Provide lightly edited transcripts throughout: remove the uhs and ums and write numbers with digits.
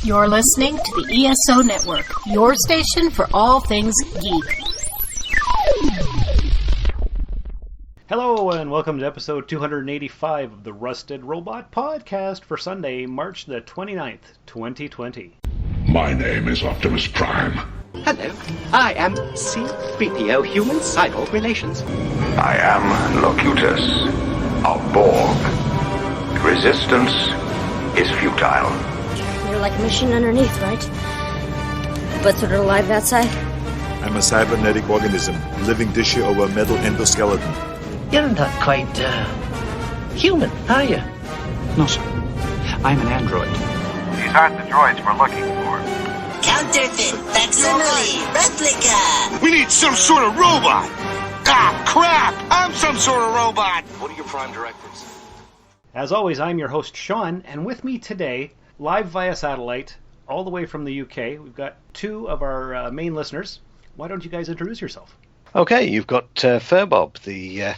You're listening to the ESO Network, your station for all things geek. Hello and welcome to episode 285 of the Rusted Robot Podcast for Sunday, March the 29th, 2020. My name is Optimus Prime. Hello, I am C-3PO Human Cyborg Relations. I am Locutus of Borg. Resistance is futile. You're like a machine underneath, right? But sort of alive outside? I'm a cybernetic organism, living tissue over a metal endoskeleton. You're not quite, human, are you? No, sir. I'm an android. These aren't the droids we're looking for. Counterfeit, facsimile, replica. We need some sort of robot. Ah, crap! I'm some sort of robot. What are your prime directives? As always, I'm your host, Shawn, and with me today, live via satellite, all the way from the UK, we've got two of our main listeners. Why don't you guys introduce yourself? Okay, you've got Furbob, the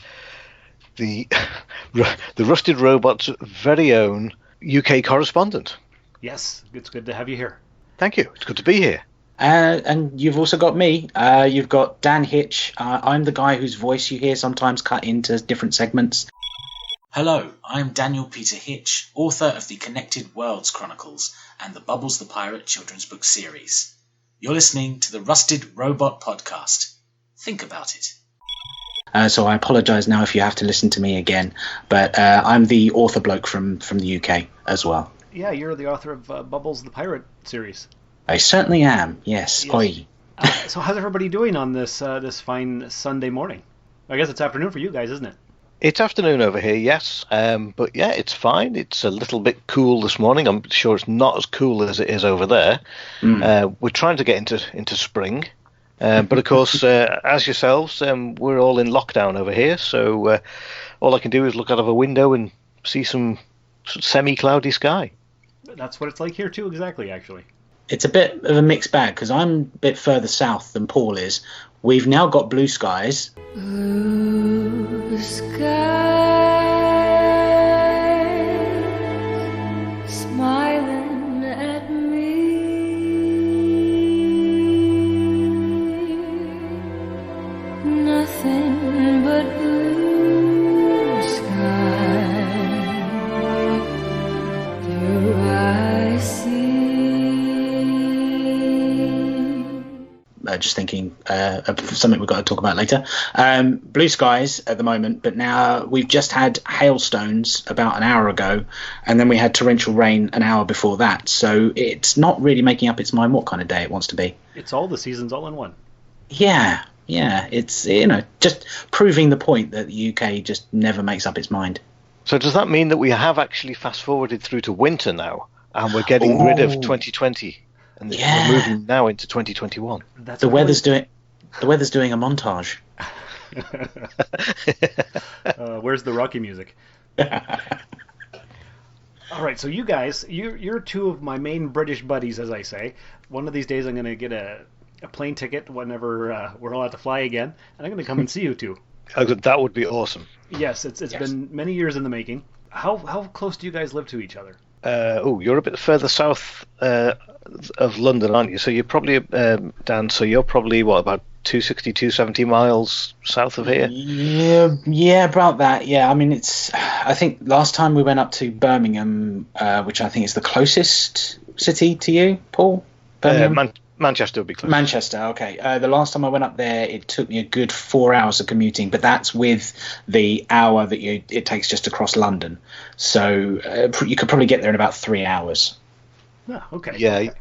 Rusted Robot's very own UK correspondent. Yes, it's good to have you here. Thank you. It's good to be here. And you've also got me. You've got Dan Hitch. I'm the guy whose voice you hear sometimes cut into different segments. Hello, I'm Daniel Peter Hitch, author of the Connected Worlds Chronicles and the Bubbles the Pirate children's book series. You're listening to the Rusted Robot Podcast. Think about it. So I apologise now if you have to listen to me again, but I'm the author bloke from the UK as well. Yeah, you're the author of Bubbles the Pirate series. I certainly am, yes. Oi. So how's everybody doing on this fine Sunday morning? I guess it's afternoon for you guys, isn't it? It's afternoon over here, yes. But yeah, it's fine. It's a little bit cool this morning. I'm sure it's not as cool as it is over there. We're trying to get into spring. But of course, as yourselves, we're all in lockdown over here. So all I can do is look out of a window and see some semi-cloudy sky. That's what it's like here too, exactly, actually. It's a bit of a mixed bag because I'm a bit further south than Paul is. We've now got blue skies. Blue skies, smiling at me. Nothing but blue skies. Do I see? Just thinking of something we've got to talk about later. Blue skies at the moment, but now we've just had hailstones about an hour ago, and then we had torrential rain an hour before that. So it's not really making up its mind what kind of day it wants to be. It's all the seasons all in one. Yeah. It's, just proving the point that the UK just never makes up its mind. So does that mean that we have actually fast-forwarded through to winter now, and we're getting rid of 2020? And we're moving now into 2021. The weather's doing a montage. Where's the Rocky music? All right, so you guys, you're two of my main British buddies, as I say. One of these days I'm going to get a plane ticket whenever we're allowed to fly again, and I'm going to come and see you two. That would be awesome. Yes, it's been many years in the making. How close do you guys live to each other? You're a bit further south of London, aren't you? So you're probably, Dan, so you're probably, about 260, 270 miles south of here? Yeah, about that. Yeah, I mean, I think last time we went up to Birmingham, which I think is the closest city to you, Paul? Birmingham? Manchester would be close. Manchester, okay. The last time I went up there, it took me a good 4 hours of commuting, but that's with the hour that it takes just to cross London. So you could probably get there in about 3 hours. Oh, okay. Yeah.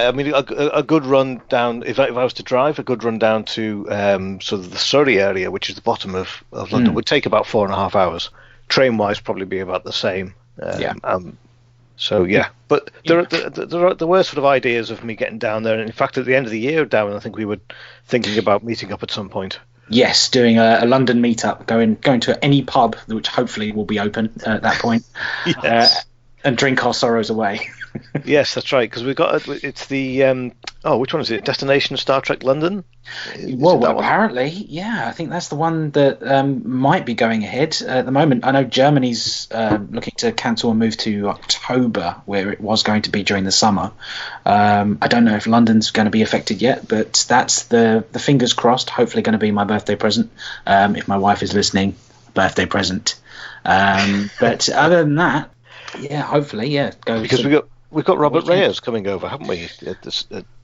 I mean, a good run down. If I was to drive, a good run down to sort of the Surrey area, which is the bottom of London, would take about 4.5 hours. Train-wise, probably be about the same. So yeah, but there were sort of ideas of me getting down there, and in fact, at the end of the year, Darren, I think we were thinking about meeting up at some point. Yes, doing a London meetup, going to any pub, which hopefully will be open at that point, and drink our sorrows away. Yes, that's right, because we've got it's the Oh, which one is it? Destination Star Trek London? Well, apparently, yeah. I think that's the one that might be going ahead at the moment. I know Germany's looking to cancel and move to October, where it was going to be during the summer. I don't know if London's going to be affected yet, but that's the fingers crossed. Hopefully, going to be my birthday present. If my wife is listening, birthday present. But other than that, yeah, hopefully, yeah. Because we've got Robert Reyes coming over, haven't we?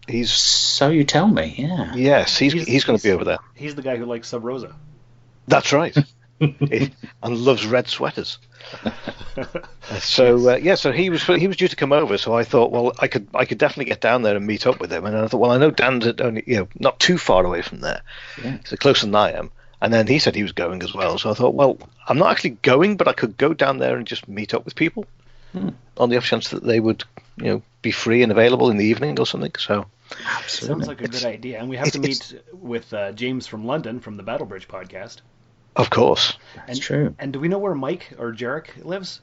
He's so you tell me, yeah. Yes, he's going to be over there. He's the guy who likes Sub Rosa. That's right, and loves red sweaters. So he was due to come over. So I thought, well, I could definitely get down there and meet up with him. And I thought, well, I know Dan's only not too far away from there, so closer than I am. And then he said he was going as well. So I thought, well, I'm not actually going, but I could go down there and just meet up with people on the off chance that they would, be free and available in the evening or something. So. Absolutely. Sounds like a good idea. And we have to meet with James from London from the Battle Bridge podcast. Of course. That's true. And do we know where Mike or Jarek lives?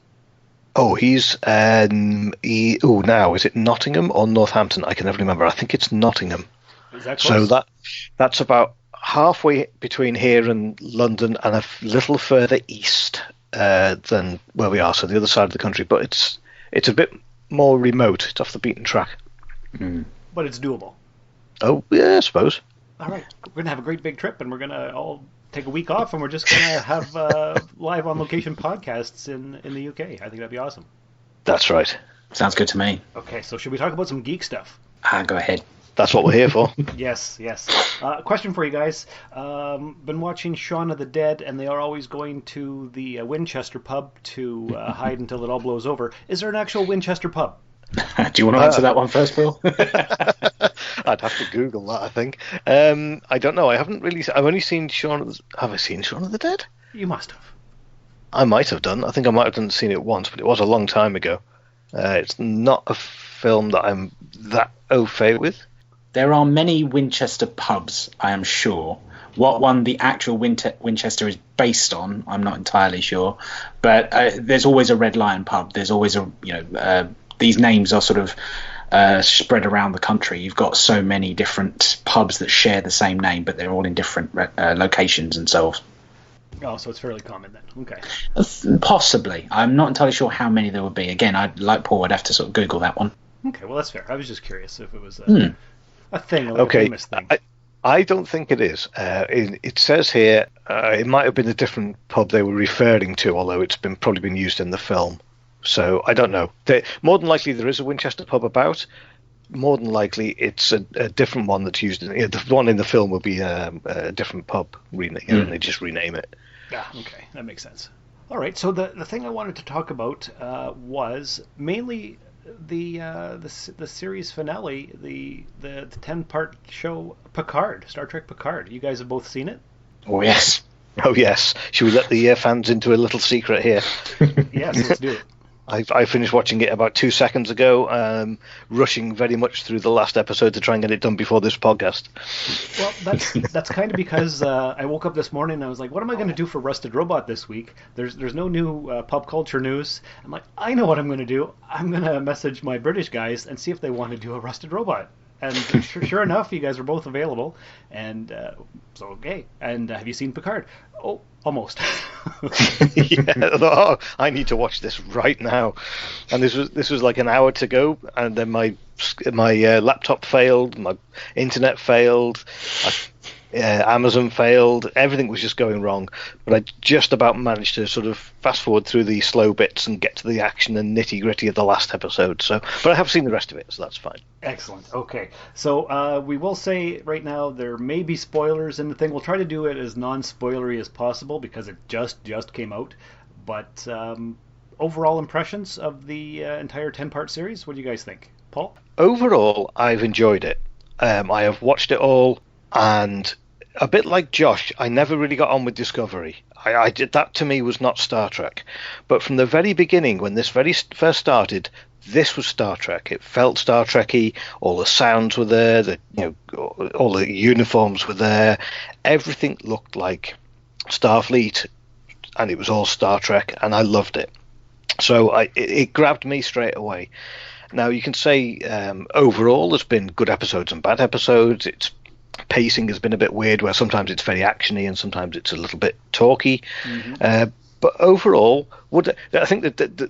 Oh, he's now is it Nottingham or Northampton? I can never remember. I think it's Nottingham. Is that close? So that's about halfway between here and London and a little further east than where we are, so the other side of the country. But it's a bit more remote. It's off the beaten track. But it's doable. Oh, yeah, I suppose. All right. We're going to have a great big trip, and we're going to all take a week off, and we're just going to have live on-location podcasts in the UK. I think that'd be awesome. That's right. Sounds good to me. Okay, so should we talk about some geek stuff? Go ahead. That's what we're here for. Yes. Question for you guys. Been watching Shaun of the Dead, and they are always going to the Winchester pub to hide until it all blows over. Is there an actual Winchester pub? Do you want to answer that one first, Bill? I'd have to Google that, I think. I don't know. I haven't really. I've only seen Have I seen Shaun of the Dead? You must have. I might have done. I think I might have seen it once, but it was a long time ago. It's not a film that I'm that au fait with. There are many Winchester pubs, I am sure. What one the actual Winchester is based on, I'm not entirely sure. But there's always a Red Lion pub. There's always these names are sort of spread around the country. You've got so many different pubs that share the same name, but they're all in different locations and so on. Oh, so it's fairly common then. Okay. Possibly. I'm not entirely sure how many there would be. Again, like Paul, I'd have to sort of Google that one. Okay, well, that's fair. I was just curious if it was a thing, a famous thing. I don't think it is. It says here it might have been a different pub they were referring to, although it's probably been used in the film. So I don't know. More than likely there is a Winchester pub about. More than likely it's a different one that's used. The one in the film will be a different pub, and they just rename it. Yeah, okay, that makes sense. All right, so the thing I wanted to talk about was mainly the series finale, the 10-part show Picard, Star Trek Picard. You guys have both seen it? Oh yes. Oh yes. Should we let the fans into a little secret here? Yes, let's do it. I finished watching it about 2 seconds ago, rushing very much through the last episode to try and get it done before this podcast. Well, that's kind of because I woke up this morning and I was like, what am I going to do for Rusted Robot this week? There's no new pop culture news. I'm like, I know what I'm going to do. I'm going to message my British guys and see if they want to do a Rusted Robot. And sure enough, you guys are both available. And so, okay. And have you seen Picard? Oh, almost. Yeah, I need to watch this right now. And this was like an hour to go, and then my laptop failed, my internet failed, Amazon failed. Everything was just going wrong. But I just about managed to sort of fast forward through the slow bits and get to the action and nitty gritty of the last episode. But I have seen the rest of it, so that's fine. Excellent. Okay, so we will say right now there may be spoilers in the thing. We'll try to do it as non-spoilery as possible because it just came out. But overall impressions of the entire 10-part series. What do you guys think, Paul? Overall, I've enjoyed it. I have watched it all, and a bit like Josh, I never really got on with Discovery. I did that. To me was not Star Trek. But from the very beginning, when this first started, this was Star Trek. It felt Star Trek-y. All the sounds were there. All the uniforms were there. Everything looked like Starfleet, and it was all Star Trek, and I loved it. So it grabbed me straight away. Now, you can say overall there's been good episodes and bad episodes. Its pacing has been a bit weird, where sometimes it's very actiony and sometimes it's a little bit talky. But overall, I think that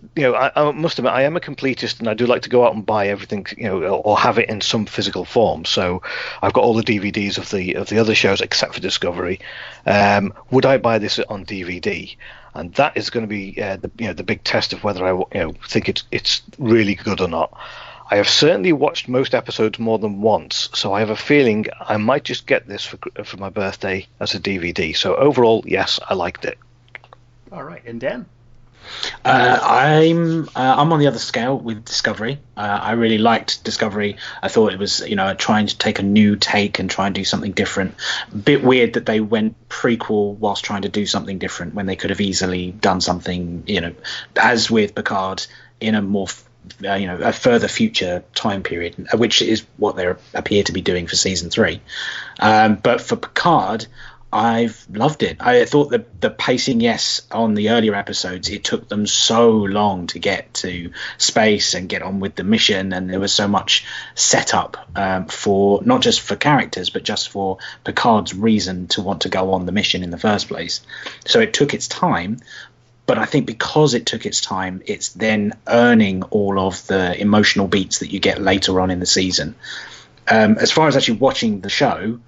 I must admit, I am a completist, and I do like to go out and buy everything, or have it in some physical form. So I've got all the DVDs of the other shows except for Discovery. Would I buy this on DVD? And that is going to be the big test of whether I think it's really good or not. I have certainly watched most episodes more than once, so I have a feeling I might just get this for my birthday as a DVD. So overall, yes, I liked it. All right, and Dan? I'm on the other scale with Discovery. I really liked Discovery. I thought it was trying to take a new take and try and do something different. A bit weird that they went prequel whilst trying to do something different when they could have easily done something, as with Picard, in a more a further future time period, which is what they appear to be doing for season 3. But for Picard, I've loved it. I thought the pacing, yes, on the earlier episodes, it took them so long to get to space and get on with the mission, and there was so much setup for not just for characters, but just for Picard's reason to want to go on the mission in the first place. So it took its time. But I think because it took its time, it's then earning all of the emotional beats that you get later on in the season. As far as actually watching the show,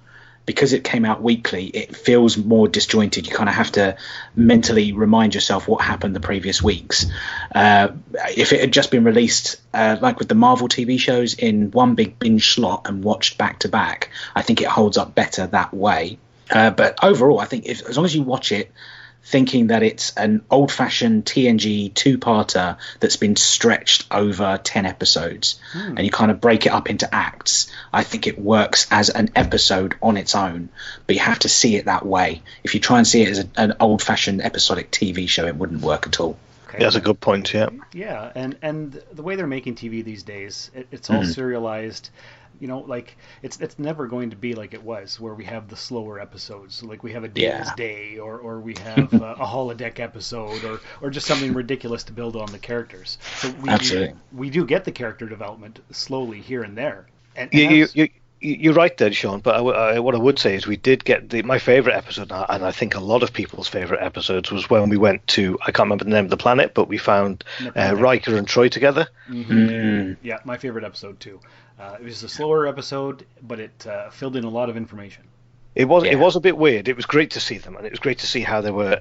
because it came out weekly, it feels more disjointed. You kind of have to mentally remind yourself what happened the previous weeks. If it had just been released, like with the Marvel TV shows, in one big binge slot and watched back to back, I think it holds up better that way. But overall, I think as long as you watch it thinking that it's an old-fashioned TNG two-parter that's been stretched over 10 episodes, and you kind of break it up into acts, I think it works as an episode on its own, but you have to see it that way. If you try and see it as an old-fashioned episodic TV show, it wouldn't work at all. Okay. That's a good point, yeah. Yeah, and the way they're making TV these days, it's all serialized. It's never going to be like it was, where we have the slower episodes, like we have a Day's Day, or we have a holodeck episode, or just something ridiculous to build on the characters. So we do get the character development slowly here and there. And you're right there, Shaun. But what I would say is we did get my favourite episode, and I think a lot of people's favourite episodes, was when we went to, I can't remember the name of the planet, but we found Riker and Troy together. Yeah, my favourite episode too. It was a slower episode, but it filled in a lot of information. It was a bit weird. It was great to see them, and it was great to see how they were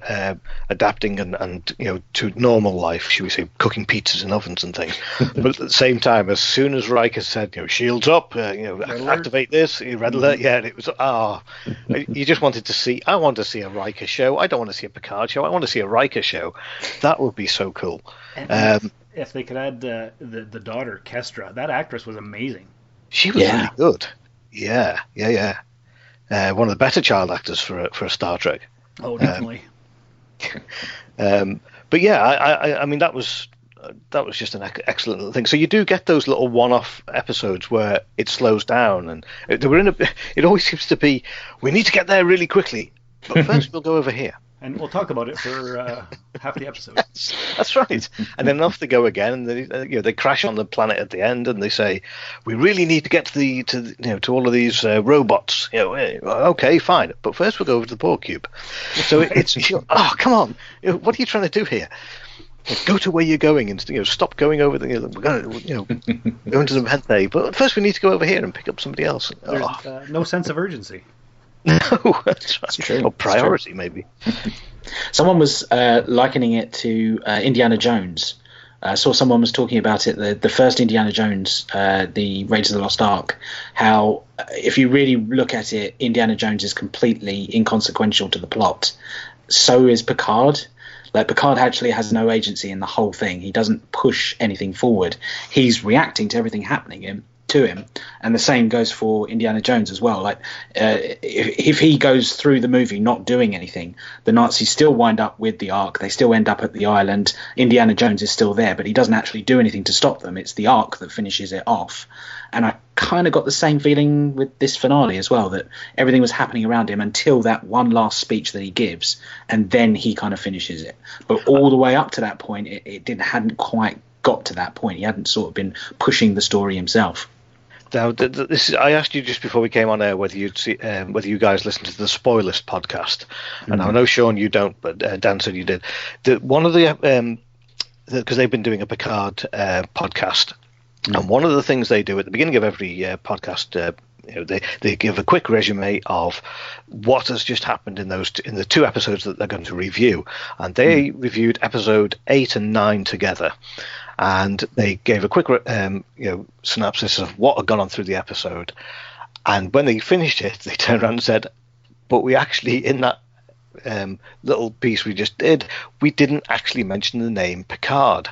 adapting and to normal life, should we say, cooking pizzas in ovens and things. But at the same time, as soon as Riker said, shields up, activate this, red alert, it was you just wanted to see. I want to see a Riker show. I don't want to see a Picard show. I want to see a Riker show. That would be so cool. If they could add the daughter, Kestra, that actress was amazing. She was really good. Yeah. One of the better child actors for a Star Trek. Oh, definitely. But yeah, I mean that was just an excellent little thing. So you do get those little one-off episodes where it slows down, and it always seems to be, we need to get there really quickly, but first we'll go over here. And we'll talk about it for half the episode. That's right. And then off they go again, and they crash on the planet at the end, and they say, "We really need to get to all of these robots." Okay, fine, but first we'll go over to the Borg cube. So it's oh, come on, what are you trying to do here? Go to where you're going, and stop going over the going to the Vente. But first we need to go over here and pick up somebody else. There's no sense of urgency. No, that's right. True. Or priority, maybe. Someone was likening it to Indiana Jones. I saw someone was talking about it, the first Indiana Jones, the Raiders of the Lost Ark, how if you really look at it, Indiana Jones is completely inconsequential to the plot. So is Picard. Like, Picard actually has no agency in the whole thing. He doesn't push anything forward. He's reacting to everything happening to him, and the same goes for Indiana Jones as well. Like, if he goes through the movie not doing anything, the Nazis still wind up with the Ark. They still end up at the island. Indiana Jones is still there, but he doesn't actually do anything to stop them. It's the Ark that finishes it off. And I kind of got the same feeling with this finale as well, that everything was happening around him until that one last speech that he gives, and then he kind of finishes it. But all the way up to that point, it hadn't quite got to that point. He hadn't sort of been pushing the story himself. Now, I asked you just before we came on air whether you guys listened to the Spoilers podcast, and I know Shaun you don't, but Dan said you did. One of the because they've been doing a Picard podcast, and one of the things they do at the beginning of every podcast, they give a quick resume of what has just happened in the 2 episodes that they're going to review, and they reviewed episode 8 and 9 together. And they gave a quick synopsis of what had gone on through the episode. And when they finished it, they turned around and said, but we actually, in that little piece we just did, we didn't actually mention the name Picard.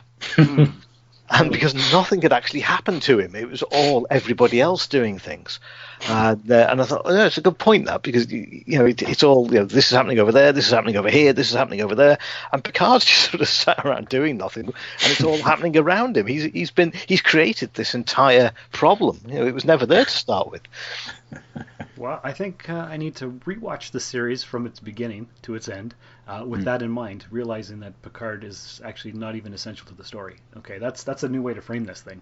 And because nothing had actually happened to him, it was all everybody else doing things. And I thought, it's a good point, that, because it's all this is happening over there, this is happening over here, this is happening over there, and Picard's just sort of sat around doing nothing, and it's all happening around him. He's created this entire problem. It was never there to start with. Well, I think I need to rewatch the series from its beginning to its end, with that in mind, realizing that Picard is actually not even essential to the story. Okay, that's a new way to frame this thing.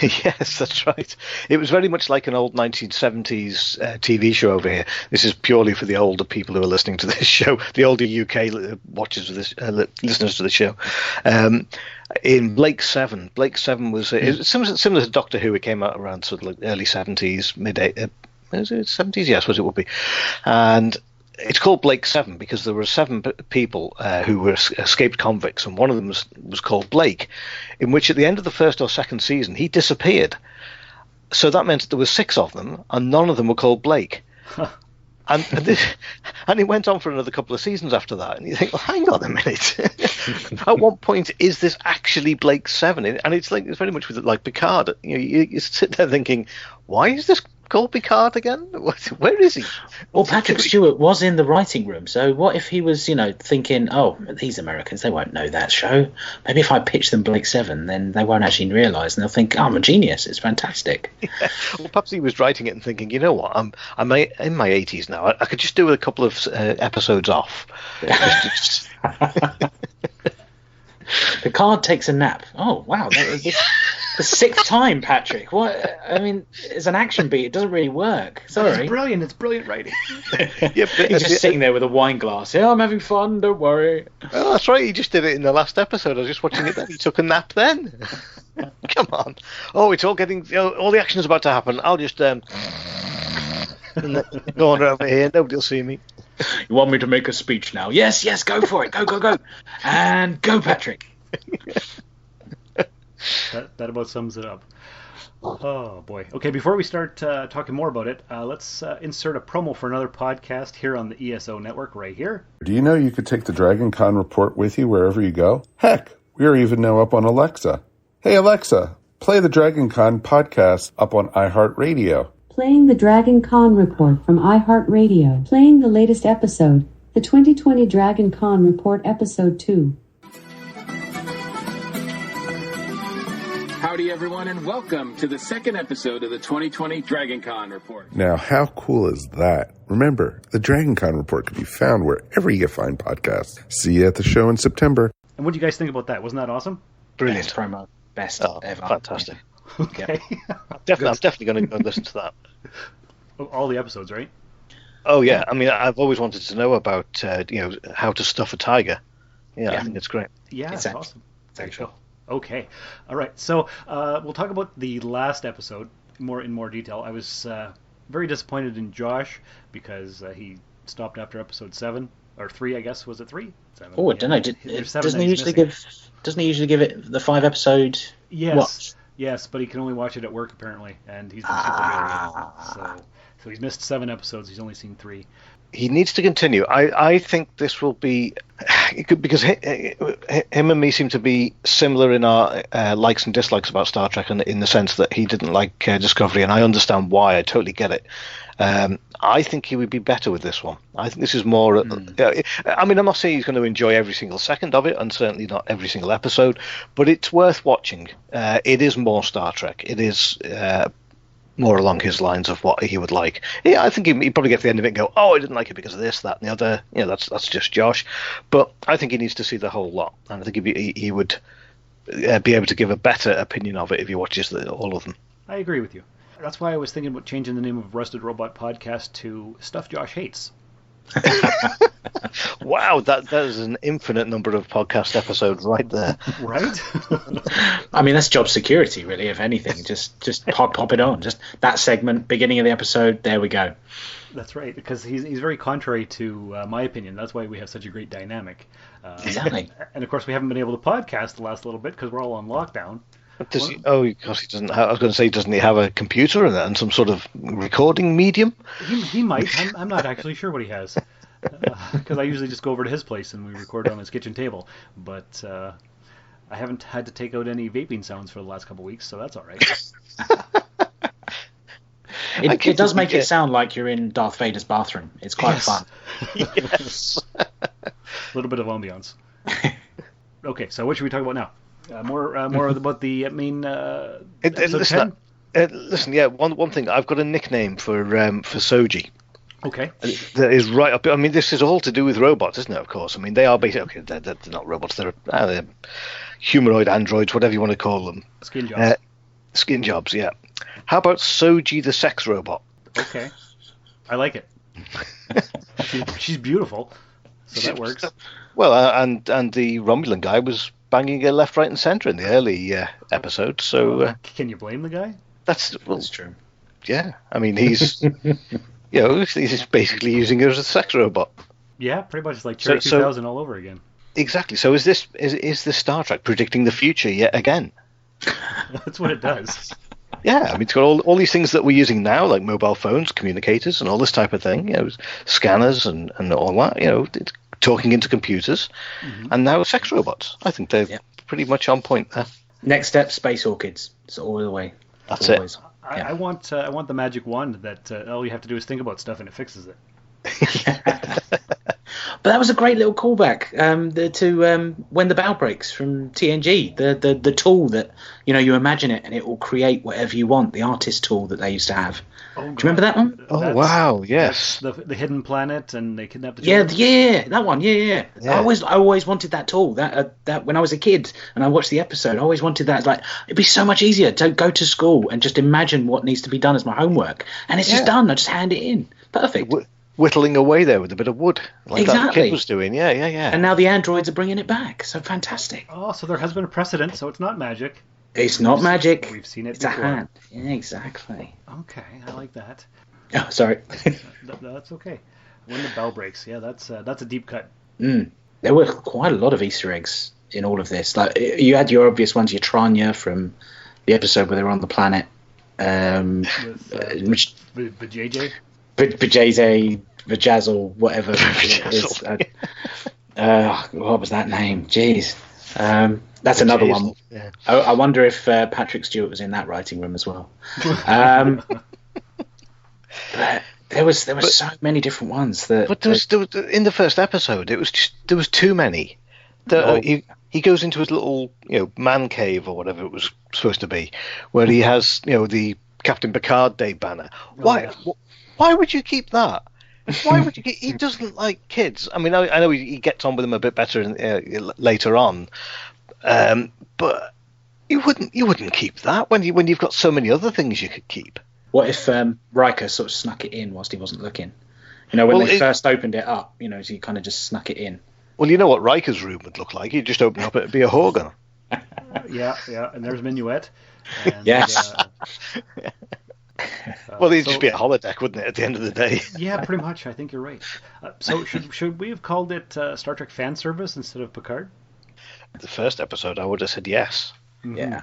Yes, that's right. It was very much like an old 1970s TV show over here. This is purely for the older people who are listening to this show, the older UK watchers of this, listeners to the show. In Blake 7 was similar to Doctor Who. It came out around sort of like early 70s, mid 70s, yes, what it would be. And it's called Blake 7 because there were 7 people who were escaped convicts, and one of them was called Blake, in which at the end of the first or second season he disappeared. So that meant there were 6 of them, and none of them were called Blake. And it went on for another couple of seasons after that, and you think, well, hang on a minute. At what point is this actually Blake 7? And it's very much with like Picard. You sit there thinking, why is this called Picard again? Where is he? Well, Patrick Stewart was in the writing room, so what if he was, thinking, oh, these Americans, they won't know that show. Maybe if I pitch them Blake 7, then they won't actually realise, and they'll think, oh, I'm a genius, it's fantastic. Yeah. Well, perhaps he was writing it and thinking, you know what, I'm in my 80s now, I could just do a couple of episodes off. Picard takes a nap. Oh, wow, that was the 6th time, Patrick. What? I mean, it's an action beat. It doesn't really work. Sorry. It's brilliant writing. Yeah, but he's just sitting there with a wine glass. Yeah, I'm having fun, don't worry. Well, that's right, he just did it in the last episode. I was just watching it then. He took a nap then. Come on. Oh, it's all getting... all the action is about to happen. I'll just go on over here. Nobody will see me. You want me to make a speech now? Yes, go for it. Go. And go, Patrick. That about sums it up. Oh, boy. Okay, before we start talking more about it, let's insert a promo for another podcast here on the ESO network right here. Do you know you could take the DragonCon Report with you wherever you go? Heck, we are even now up on Alexa. Hey, Alexa, play the DragonCon podcast up on iHeartRadio. Playing the DragonCon Report from iHeartRadio. Playing the latest episode, the 2020 DragonCon Report Episode 2. Howdy, everyone, and welcome to the second episode of the 2020 DragonCon Report. Now, how cool is that? Remember, the DragonCon Report can be found wherever you find podcasts. See you at the show in September. And what do you guys think about that? Wasn't that awesome? Brilliant. Best promo. Best ever. Fantastic. Okay. I'm definitely going to go listen to that. All the episodes, right? Oh, yeah. I mean, I've always wanted to know about, how to stuff a tiger. Yeah, I think it's great. Yeah, it's awesome. Thanks, Shawn. Okay. All right. So we'll talk about the last episode in more detail. I was very disappointed in Josh because he stopped after episode 7 or 3. I guess was it 3? 7. Oh, I don't know. Doesn't he usually give it the 5 episode? Yes. Watch? Yes, but he can only watch it at work apparently, and he's been super busy. So he's missed 7 episodes. He's only seen 3. He needs to continue. I think this will be because him and me seem to be similar in our likes and dislikes about Star Trek, and in the sense that he didn't like Discovery, and I understand why. I totally get it. I think he would be better with this one. I think this is more... I mean, I'm not saying he's going to enjoy every single second of it, and certainly not every single episode, but it's worth watching. It is more Star Trek. It is more along his lines of what he would like. Yeah, I think he'd probably get to the end of it and go, oh, I didn't like it because of this, that, and the other. That's just Josh. But I think he needs to see the whole lot, and I think he would be able to give a better opinion of it if you watch all of them. I agree with you. That's why I was thinking about changing the name of Rusted Robot Podcast to Stuff Josh Hates. Wow, that is an infinite number of podcast episodes right there. Right? I mean, that's job security, really, if anything. Just pop it on. Just that segment, beginning of the episode, there we go. That's right, because he's very contrary to my opinion. That's why we have such a great dynamic. Exactly. And of course, we haven't been able to podcast the last little bit because we're all on lockdown. Does he? Oh, because he doesn't. I was going to say, doesn't he have a computer and some sort of recording medium? He might. I'm not actually sure what he has, because I usually just go over to his place and we record on his kitchen table. But I haven't had to take out any vaping sounds for the last couple of weeks, so that's all right. It does make it sound like you're in Darth Vader's bathroom. It's quite fun. Yes. A little bit of ambiance. Okay, so what should we talk about now? More about the main episode 10? Listen, yeah, one thing. I've got a nickname for Soji. Okay. That is right up. I mean, this is all to do with robots, isn't it? Of course. I mean, they are basically they're not robots. They're humanoid androids, whatever you want to call them. Skin jobs. Skin jobs, yeah. How about Soji the sex robot? Okay, I like it. She's beautiful, so that works. Well, and the Romulan guy was banging her left, right, and centre in the early episode. So can you blame the guy? That's true. Yeah, I mean he's he's basically using her as a sex robot. Yeah, pretty much like Cherry 2000 all over again. Exactly. So is this Star Trek predicting the future yet again? That's what it does. Yeah, I mean, it's got all these things that we're using now, like mobile phones, communicators, and all this type of thing. Scanners and all that. It's talking into computers, and now sex robots. I think they're pretty much on point there. Next step, space orchids. It's all the way. That's always. it. I want the magic wand that all you have to do is think about stuff and it fixes it. But that was a great little callback to When the Bow Breaks from TNG. The tool that you imagine it and it will create whatever you want. The artist tool that they used to have. Do you remember that one? Oh wow, yes. The hidden planet and they kidnapped the children. Yeah, yeah, that one. Yeah. I always wanted that tool. That when I was a kid and I watched the episode, I always wanted that. Like it'd be so much easier to go to school and just imagine what needs to be done as my homework, and it's just done. I just hand it in. Perfect. Whittling away there with a bit of wood, like that the kid was doing. Yeah. And now the androids are bringing it back. So fantastic. Oh, so there has been a precedent. So it's not magic. It's not magic. We've seen it it's before. A hand. Yeah, exactly. Okay, I like that. Oh, sorry. That's okay. When the bell breaks, yeah, that's a deep cut. There were quite a lot of Easter eggs in all of this. Like you had your obvious ones, your Tranya from the episode where they were on the planet. Vijay. Vajazzle, whatever it is. What was that name? Jeez. That's another one. Yeah. I wonder if Patrick Stewart was in that writing room as well. But there was so many different ones that. But there was, in the first episode, there was too many. He goes into his little man cave or whatever it was supposed to be, where he has the Captain Picard Day banner. Why would you keep that? Why would you? He doesn't like kids. I mean, I know he gets on with them a bit better later on, but you wouldn't keep that when you've got so many other things you could keep. What if Riker sort of snuck it in whilst he wasn't looking? When they first opened it up, so he kind of just snuck it in. Well, you know what Riker's room would look like. He'd just open up, it'd be a Hogan. Yeah, and there's Minuet. And, yes. Well, it'd just be a holodeck, wouldn't it, at the end of the day? Yeah, pretty much. I think you're right. So should we have called it Star Trek Fan Service instead of Picard? The first episode, I would have said yes. Mm-hmm.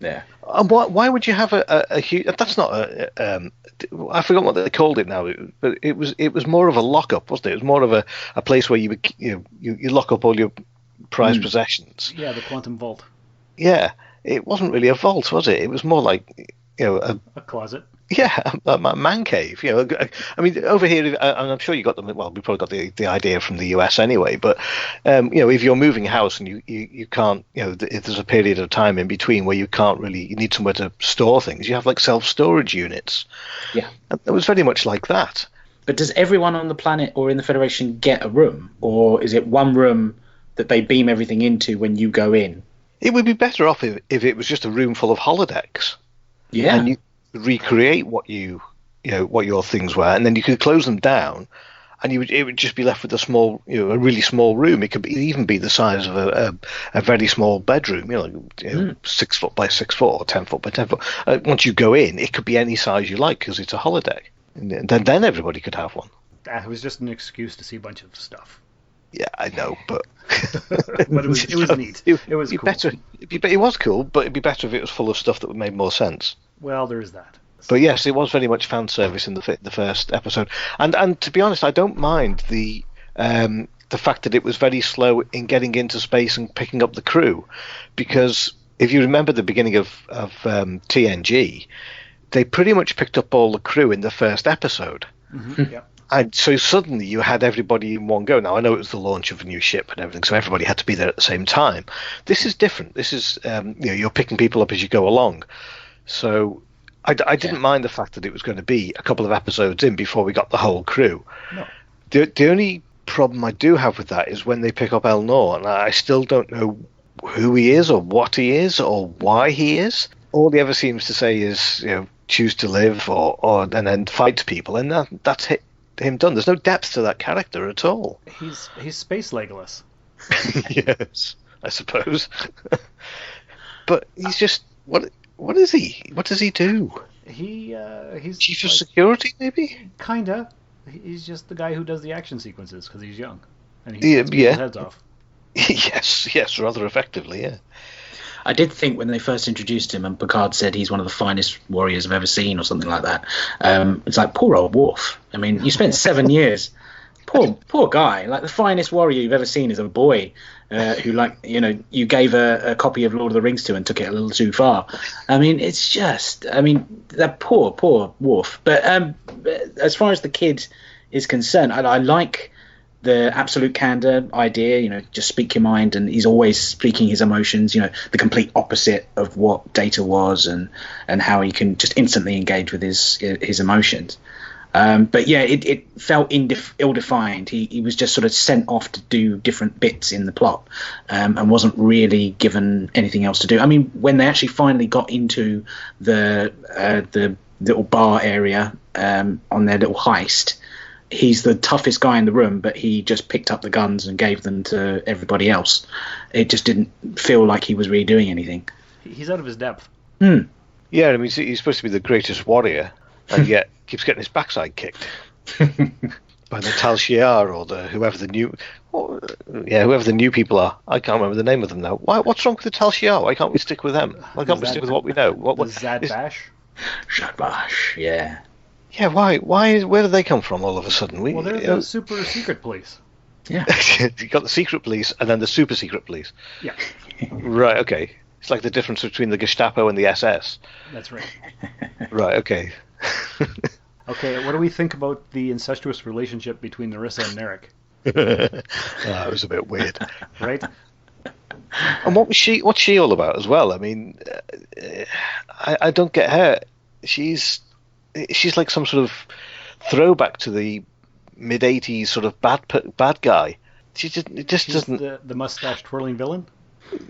Yeah. And why would you have a huge? That's not I forgot what they called it now, but it was more of a lockup, wasn't it? It was more of a place where you lock up all your prized possessions. Yeah, the quantum vault. Yeah, it wasn't really a vault, was it? It was more like a closet. Yeah, a man cave. I mean, over here, and I'm sure you got them. Well, we probably got the idea from the US anyway. But if you're moving house and you can't, if there's a period of time in between where you need somewhere to store things. You have like self-storage units. Yeah, it was very much like that. But does everyone on the planet or in the Federation get a room, or is it one room that they beam everything into when you go in? It would be better off if it was just a room full of holodecks. Yeah. And you could recreate what what your things were, and then you could close them down, and it would just be left with a really small room. It could even be the size of a very small bedroom, 6 foot by 6 foot or 10 foot by 10 foot. Once you go in, it could be any size you like because it's a holodeck. And then everybody could have one. It was just an excuse to see a bunch of stuff. Yeah, I know, but but it was neat. It was cool. Better. It was cool, but it'd be better if it was full of stuff that would make more sense. Well, there is that. But yes, it was very much fan service in the first episode, and to be honest, I don't mind the fact that it was very slow in getting into space and picking up the crew, because if you remember the beginning of TNG, they pretty much picked up all the crew in the first episode. Mm-hmm. Yeah. And so suddenly you had everybody in one go. Now, I know it was the launch of a new ship and everything, so everybody had to be there at the same time. This is different. This is, you're picking people up as you go along. So I didn't mind the fact that it was going to be a couple of episodes in before we got the whole crew. No. The only problem I do have with that is when they pick up Elnor, and I still don't know who he is or what he is or why he is. All he ever seems to say is, choose to live or and then fight people, and that's him done. There's no depth to that character at all. He's space Legolas. Yes, I suppose. But he's just what is he? What does he do? He's chief of security, maybe. Kinda. He's just the guy who does the action sequences because he's young and he cuts people's heads off. yes, rather effectively, yeah. I did think when they first introduced him and Picard said he's one of the finest warriors I've ever seen or something like that, it's like, poor old Worf. I mean, you spent 7 years. Poor guy. Like, the finest warrior you've ever seen is a boy who, you gave a copy of Lord of the Rings to and took it a little too far. I mean, it's just, that poor Worf. But as far as the kid is concerned, I like the absolute candor idea, just speak your mind, and he's always speaking his emotions, the complete opposite of what Data was, and how he can just instantly engage with his emotions. But yeah, it felt ill-defined. He was just sort of sent off to do different bits in the plot, and wasn't really given anything else to do. I mean, when they actually finally got into the little bar area on their little heist, he's the toughest guy in the room, but he just picked up the guns and gave them to everybody else. It just didn't feel like he was really doing anything. He's out of his depth. Yeah, I mean, he's supposed to be the greatest warrior, and yet keeps getting his backside kicked by the Tal Shiar or whoever the new people are. I can't remember the name of them now. What's wrong with the Tal Shiar? Why can't we stick with them? Why can't we stick with what we know? Zad Bash? Zad Bash, yeah. Yeah, why? Where do they come from all of a sudden? Well, they're the super secret police. Yeah. You got the secret police and then the super secret police. Yeah. Right, okay. It's like the difference between the Gestapo and the SS. That's right. Right, okay. Okay, what do we think about the incestuous relationship between Narissa and Narek? It was a bit weird. Right? And what's she all about as well? I mean, I don't get her. She's like some sort of throwback to the mid-80s sort of bad guy. She's doesn't the mustache twirling villain.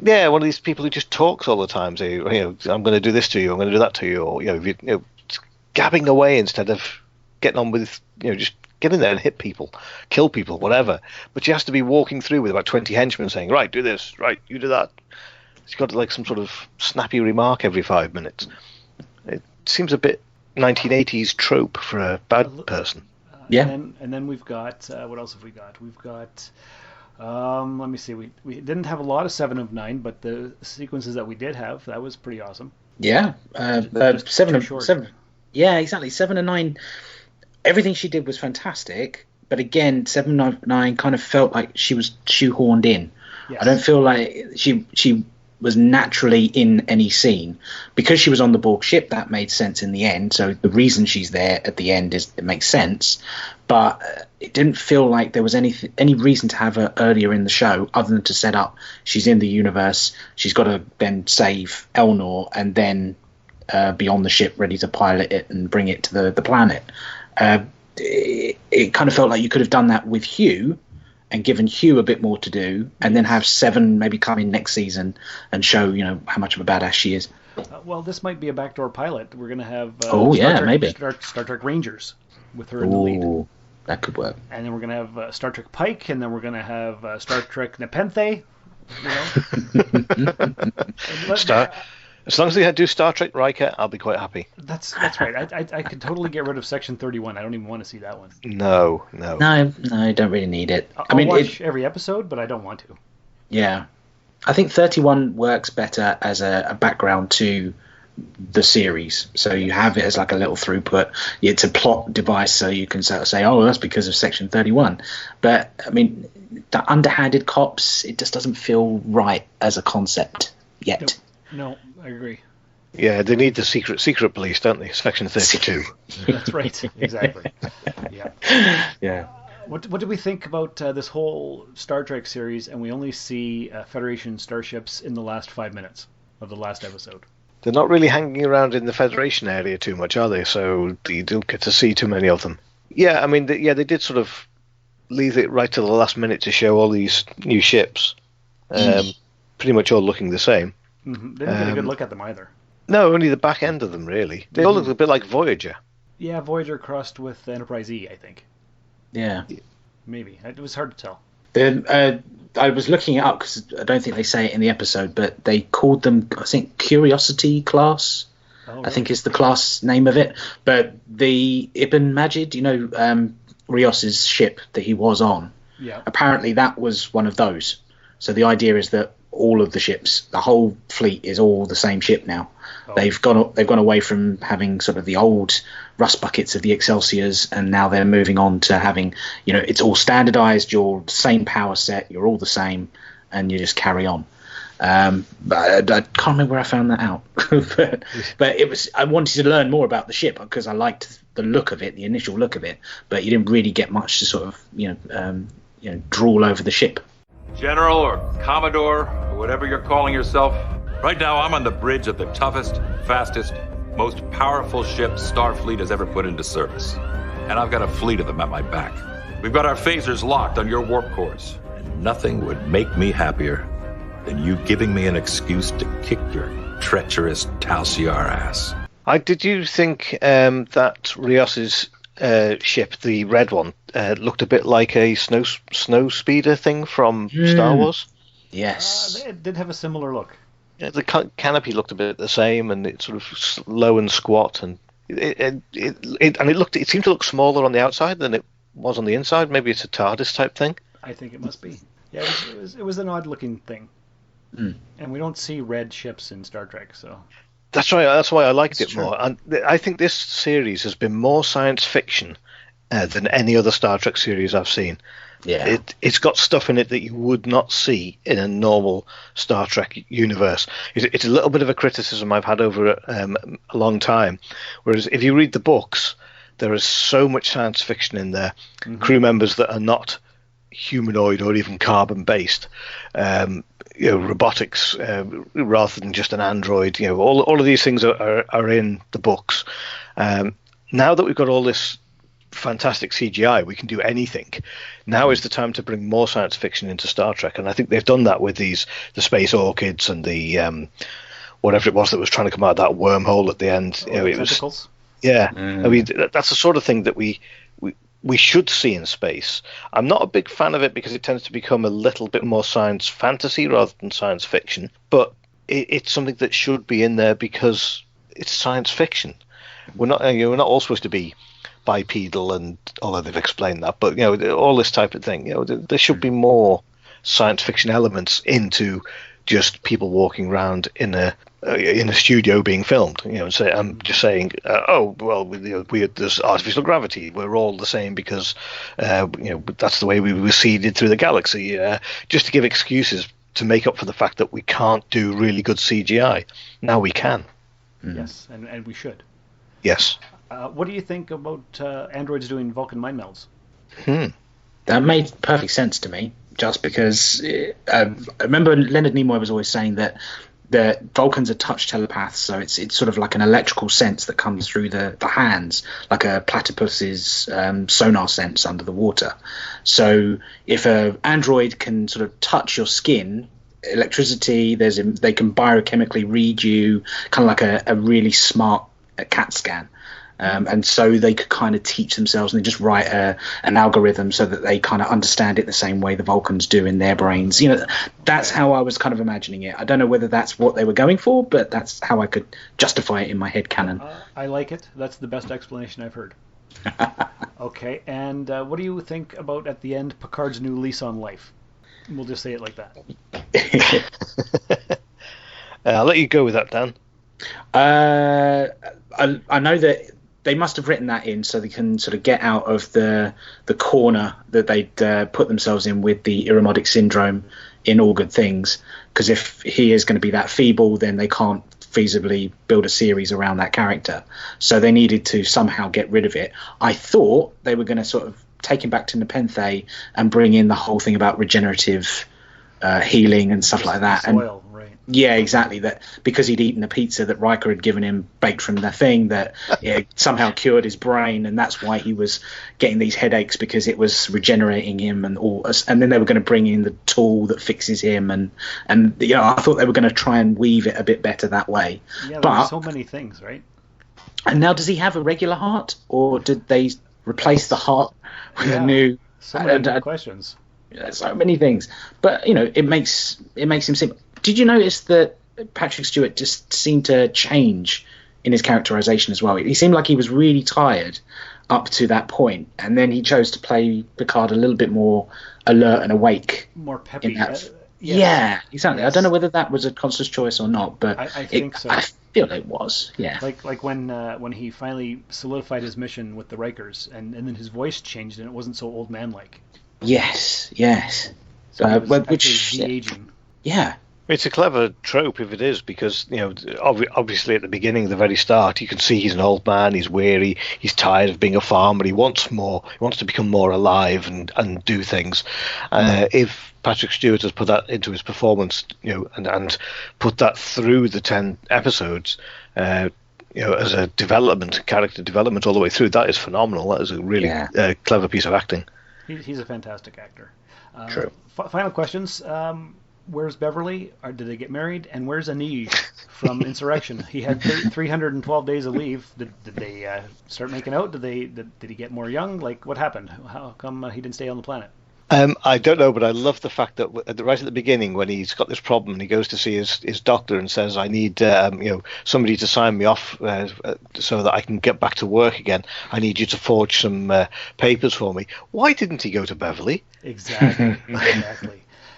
Yeah, one of these people who just talks all the time. Say, I'm going to do this to you. I'm going to do that to you. Or gabbing away instead of getting on with just get in there and hit people, kill people, whatever. But she has to be walking through with about 20 henchmen saying, right, do this, right, you do that. She's got like some sort of snappy remark every 5 minutes. It seems a bit 1980s trope for a bad person. Yeah. And then we've got what else have we got? We've got let me see. We didn't have a lot of 7 of 9, but the sequences that we did have, that was pretty awesome. Yeah. 7 of 7. Yeah, exactly. 7 and 9. Everything she did was fantastic, but again, 7 of 9 kind of felt like she was shoehorned in. Yes. I don't feel like she was naturally in any scene. Because she was on the Borg ship, that made sense in the end. So the reason she's there at the end it makes sense. But it didn't feel like there was any reason to have her earlier in the show other than to set up she's in the universe, she's got to then save Elnor, and then be on the ship ready to pilot it and bring it to the planet. It kind of felt like you could have done that with Hugh, and given Hugh a bit more to do, and then have Seven maybe come in next season and show, how much of a badass she is. Well, this might be a backdoor pilot. We're going to have maybe Star Trek Rangers with her in the lead. That could work. And then we're going to have Star Trek Pike, and then we're going to have Star Trek Nepenthe. As long as they do Star Trek Riker, I'll be quite happy. That's right. I could totally get rid of Section 31. I don't even want to see that one. No, I don't really need it. I'll watch every episode, but I don't want to. Yeah. I think 31 works better as a background to the series. So you have it as like a little throughput. It's a plot device, so you can sort of say, oh, that's because of Section 31. But, I mean, the underhanded cops, it just doesn't feel right as a concept yet. No, I agree. Yeah, they need the secret police, don't they? Section 32. That's right, exactly. Yeah. Yeah. What did we think about this whole Star Trek series, and we only see Federation starships in the last 5 minutes of the last episode? They're not really hanging around in the Federation area too much, are they? So you don't get to see too many of them. Yeah, I mean, they did sort of leave it right to the last minute to show all these new ships, pretty much all looking the same. Mm-hmm. Didn't get a good look at them either. No, only the back end of them, really. They all look a bit like Voyager. Yeah, Voyager crossed with Enterprise E, I think. Yeah. Maybe. It was hard to tell. I was looking it up because I don't think they say it in the episode, but they called them, I think, Curiosity class. Oh, really? I think is the class name of it. But the Ibn Majid, Rios's ship that he was on, apparently that was one of those. So the idea is that all of the ships, the whole fleet, is all the same ship now. Oh. They've gone away from having sort of the old rust buckets of the Excelsiors, and now they're moving on to having, it's all standardized. You're same power set. You're all the same, and you just carry on. But I can't remember where I found that out. but it was. I wanted to learn more about the ship because I liked the look of it, the initial look of it. But you didn't really get much to sort of, drool over the ship. General or Commodore or whatever you're calling yourself. Right now I'm on the bridge of the toughest, fastest, most powerful ship Starfleet has ever put into service. And I've got a fleet of them at my back. We've got our phasers locked on your warp cores. And nothing would make me happier than you giving me an excuse to kick your treacherous Talsiar ass. Did you think that Rios's ship, the red one, looked a bit like a snow speeder thing from Star Wars? Yes. It did have a similar look. Yeah, the canopy looked a bit the same, and it's sort of low and squat, and it seemed to look smaller on the outside than it was on the inside. Maybe it's a TARDIS type thing. I think it must be. Yeah, it was an odd looking thing, and we don't see red ships in Star Trek, so. That's right. That's why I liked it more. And I think this series has been more science fiction than any other Star Trek series I've seen. Yeah, it's got stuff in it that you would not see in a normal Star Trek universe. It's a little bit of a criticism I've had over a long time. Whereas if you read the books, there is so much science fiction in there. Mm-hmm. Crew members that are not humanoid or even carbon based. Robotics rather than just an android. All of these things are in the books. Now that we've got all this fantastic CGI, we can do anything. Now is the time to bring more science fiction into Star Trek, and I think they've done that with the space orchids and the whatever it was that was trying to come out of that wormhole at the end. It was, yeah. I mean, that's the sort of thing that we should see in space. I'm not a big fan of it because it tends to become a little bit more science fantasy rather than science fiction, but it's something that should be in there because it's science fiction. We're not all supposed to be bipedal, and although they've explained that, but all this type of thing. There should be more science fiction elements into just people walking around in a studio being filmed. I'm just saying, there's artificial gravity. We're all the same because that's the way we were seeded through the galaxy. Just to give excuses to make up for the fact that we can't do really good CGI. Now we can. Yes, and we should. Yes. What do you think about androids doing Vulcan mind melds? That made perfect sense to me, just because I remember Leonard Nimoy was always saying that the Vulcans are touch telepaths, so it's sort of like an electrical sense that comes through the hands, like a platypus's sonar sense under the water. So if an android can sort of touch your skin, electricity, they can biochemically read you, kind of like a really smart CAT scan. And so they could kind of teach themselves, and they just write an algorithm so that they kind of understand it the same way the Vulcans do in their brains. That's how I was kind of imagining it. I don't know whether that's what they were going for, but that's how I could justify it in my head canon. I like it. That's the best explanation I've heard. Okay, and what do you think about, at the end, Picard's new lease on life? We'll just say it like that. I'll let you go with that, Dan. I know that they must have written that in so they can sort of get out of the corner that they'd put themselves in with the Irumodic syndrome in All Good Things. Because if he is going to be that feeble, then they can't feasibly build a series around that character. So they needed to somehow get rid of it. I thought they were going to sort of take him back to Nepenthe and bring in the whole thing about regenerative healing and stuff like that. Soil, right. Yeah, exactly. That because he'd eaten a pizza that Riker had given him baked from the thing, that somehow cured his brain, and that's why he was getting these headaches, because it was regenerating him and all. And then they were going to bring in the tool that fixes him, and I thought they were going to try and weave it a bit better that way. Yeah, there's so many things, right? And now, does he have a regular heart, or did they replace the heart with a new? So many questions. So many things, but it makes him seem. Did you notice that Patrick Stewart just seemed to change in his characterization as well? He seemed like he was really tired up to that point, and then he chose to play Picard a little bit more alert and awake, more peppy. Yeah, exactly. Yes. I don't know whether that was a conscious choice or not, but I think so. I feel it was. Yeah, like when he finally solidified his mission with the Rikers, and then his voice changed, and it wasn't so old man like. Yes. So which de-aging. Yeah. It's a clever trope if it is, because obviously at the beginning, the very start, you can see he's an old man, he's weary, he's tired of being a farmer, he wants more, he wants to become more alive and do things. If Patrick Stewart has put that into his performance, and put that through the 10 episodes, as a character development all the way through, that is phenomenal. That is a really clever piece of acting. He's a fantastic actor. True. Final questions. Where's Beverly? Or did they get married? And where's Anij from Insurrection? He had 312 days of leave. Did they start making out? Did he get more young? Like, what happened? How come he didn't stay on the planet? I don't know, but I love the fact that right at the beginning, when he's got this problem, and he goes to see his doctor and says, "I need somebody to sign me off so that I can get back to work again. I need you to forge some papers for me." Why didn't he go to Beverly? Exactly.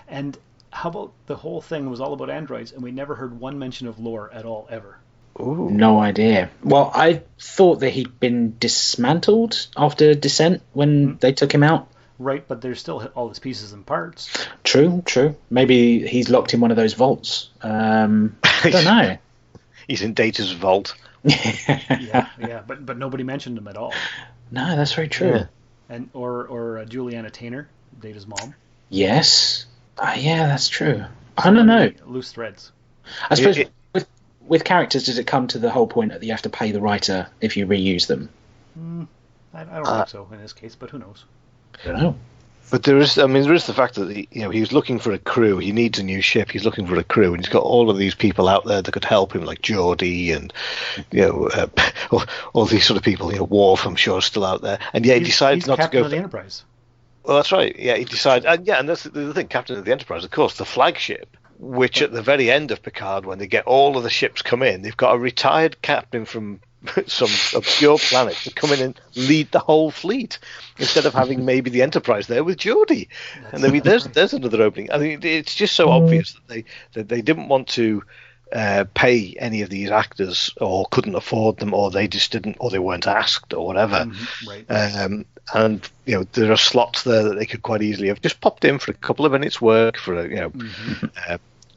And how about the whole thing was all about androids, and we never heard one mention of lore at all, ever? Ooh. No idea. Well, I thought that he'd been dismantled after Descent when they took him out. Right, but there's still all his pieces and parts. True. Maybe he's locked in one of those vaults. I don't know. He's in Data's vault. yeah, but nobody mentioned him at all. No, that's very true. Yeah. And or Juliana Tainer, Data's mom. Yes. Yeah, that's true. I don't know. Loose threads. I suppose with characters, does it come to the whole point that you have to pay the writer if you reuse them? I don't think so in this case, but who knows? I don't know. But there is the fact that he was looking for a crew. He needs a new ship. He's looking for a crew, and he's got all of these people out there that could help him, like Geordie and all these sort of people. Worf, I'm sure, is still out there, and yet he decides not to go. Captain of the Enterprise. Well, that's right. Yeah, he decided, and that's the thing. Captain of the Enterprise, of course, the flagship. Which at the very end of Picard, when they get all of the ships come in, they've got a retired captain from some obscure planet to come in and lead the whole fleet instead of having maybe the Enterprise there with Geordie. And there's another opening. I mean, it's just so obvious that they didn't want to pay any of these actors, or couldn't afford them, or they just didn't, or they weren't asked, or whatever. Right. And there are slots there that they could quite easily have just popped in for a couple of minutes' work, for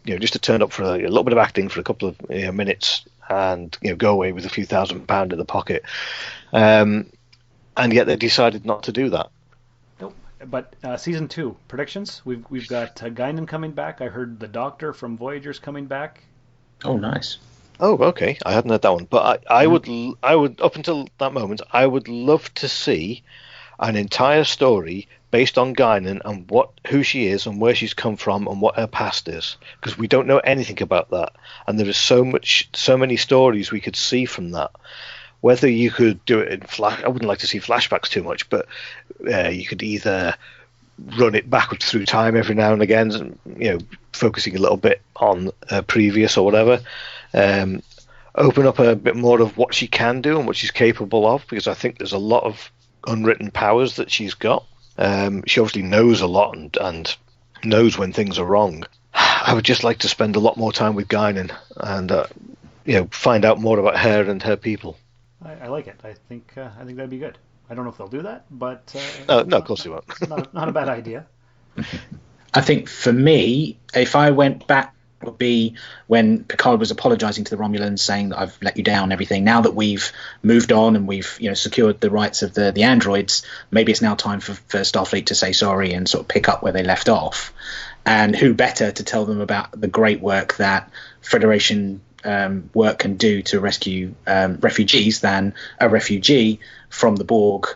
just to turn up for a little bit of acting for a couple of minutes, and go away with a few £1,000 in the pocket. And yet they decided not to do that. Nope. But season 2 predictions. We've got Guinan coming back. I heard the Doctor from Voyager's coming back. Oh, nice. Oh, okay. I hadn't heard that one, but I would up until that moment, I would love to see an entire story based on Guinan and who she is and where she's come from and what her past is, because we don't know anything about that, and there is so many stories we could see from that. Whether you could do it in I wouldn't like to see flashbacks too much, but you could either run it backwards through time every now and again, focusing a little bit on previous or whatever. Open up a bit more of what she can do and what she's capable of, because I think there's a lot of unwritten powers that she's got. She obviously knows a lot and knows when things are wrong. I would just like to spend a lot more time with Guinan and find out more about her and her people. I like it. I think that'd be good. I don't know if they'll do that, but no, of course they won't. not a bad idea. I think for me, if I went back, would be when Picard was apologising to the Romulans, saying that I've let you down, everything. Now that we've moved on and we've secured the rights of the androids, maybe it's now time for Starfleet to say sorry and sort of pick up where they left off. And who better to tell them about the great work that Federation work can do to rescue refugees than a refugee from the Borg,